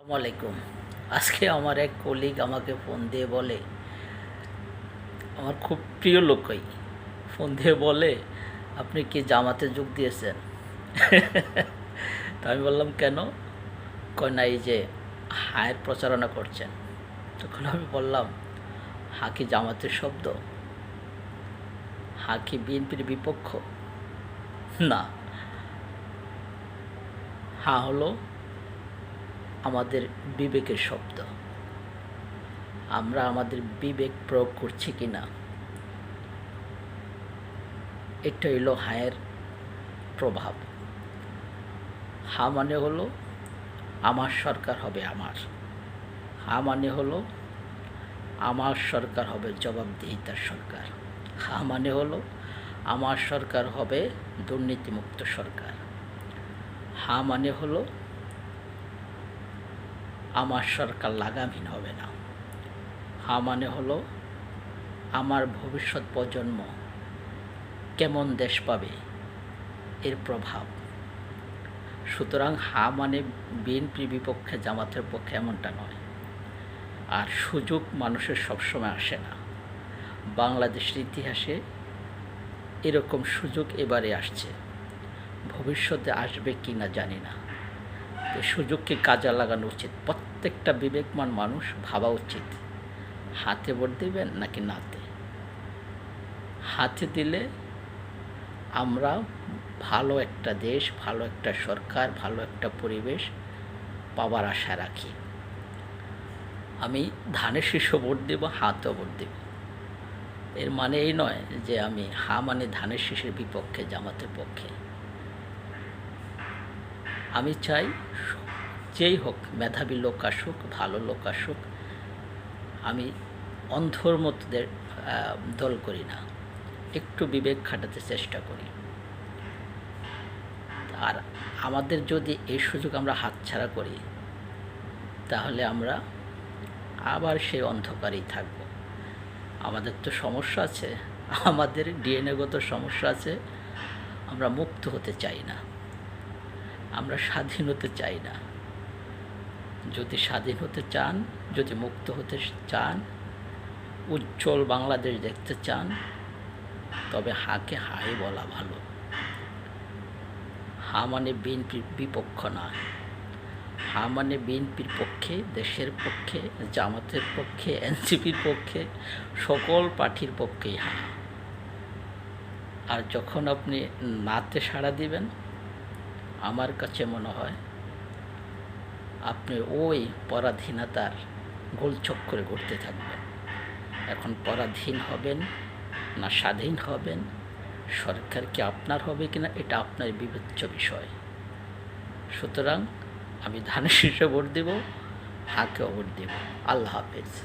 আসসালামু আলাইকুম। আজকে আমার এক কলিগ আমাকে ফোন দিয়ে বলে, আমার খুব প্রিয় লোকই ফোন দিয়ে বলে, আপনি কি জামাতে যোগ দিয়েছেন? তো আমি বললাম, কেন? কয় না, এই যে হায়ের প্রচারণা করছেন। তখন আমি বললাম, হা কি জামাতের শব্দ? হা কি বিএনপির বিপক্ষ? না, হা হলো আমাদের বিবেকের শব্দ। আমরা আমাদের বিবেক প্রয়োগ করছি কি না, এটা হইল হায়ের প্রভাব। হা মানে হলো আমার সরকার হবে আমার। হা মানে হলো আমার সরকার হবে জবাবদিহিতার সরকার। হা মানে হলো আমার সরকার হবে দুর্নীতিমুক্ত সরকার। হা মানে হলো আমার সরকার লাগামহীন হবে না। হা মানে হলো আমার ভবিষ্যৎ প্রজন্ম কেমন দেশ পাবে, এর প্রভাব। সুতরাং হা মানে বিএনপির বিপক্ষে জামাতের পক্ষে এমনটা নয়। আর সুযোগ মানুষের সবসময় আসে না। বাংলাদেশের ইতিহাসে এরকম সুযোগ এবারে আসছে, ভবিষ্যতে আসবে কি না জানি না। তো সুযোগকে কাজে লাগানো উচিত। প্রত্যেকটা বিবেকমান মানুষ ভাবা উচিত, হাতে ভোট দেবেন নাকি নাতে। হাতে দিলে আমরা ভালো একটা দেশ, ভালো একটা সরকার, ভালো একটা পরিবেশ পাওয়ার আশা রাখি। আমি ধানের শীষও ভোট দেব, হাতেও ভোট দেব। এর মানে এই নয় যে আমি হা মানে ধানের শীষের বিপক্ষে, জামাতের পক্ষে। আমি চাই যেই হোক, মেধাবী লোক আসুক, ভালো লোক আসুক। আমি অন্ধর মতো দল করি না, একটু বিবেক খাটাতে চেষ্টা করি। আর আমাদের যদি এই সুযোগ আমরা হাতছাড়া করি, তাহলে আমরা আবার সেই অন্ধকারেই থাকব। আমাদের তো সমস্যা আছে, আমাদের ডিএনএগত সমস্যা আছে। আমরা মুক্ত হতে চাই না, আমরা স্বাধীন হতে চাই না। যদি স্বাধীন হতে চান, যদি মুক্ত হতে চান, উজ্জ্বল বাংলাদেশ দেখতে চান, তবে হাকে হাই বলা ভালো। হা মানে বিএনপির বিপক্ষ নয়। হা মানে বিএনপির পক্ষে, দেশের পক্ষে, জামাতের পক্ষে, এনসিপির পক্ষে, সকল পার্টির পক্ষেই হা। আর যখন আপনি নাতে সাড়া দিবেন, আমার কাছে মনে হয় আপনি ওই পরাধীনতার গোলচক্করে ঘুরতে থাকবেন। এখন পরাধীন হবেন না স্বাধীন হবেন, সরকার কি আপনার হবে কিনা, এটা আপনার বিবেচ্য বিষয়। সুতরাং আমি ধানের শীষে ভোট দেব, হাকেও ভোট দেব। আল্লাহ হাফেজ।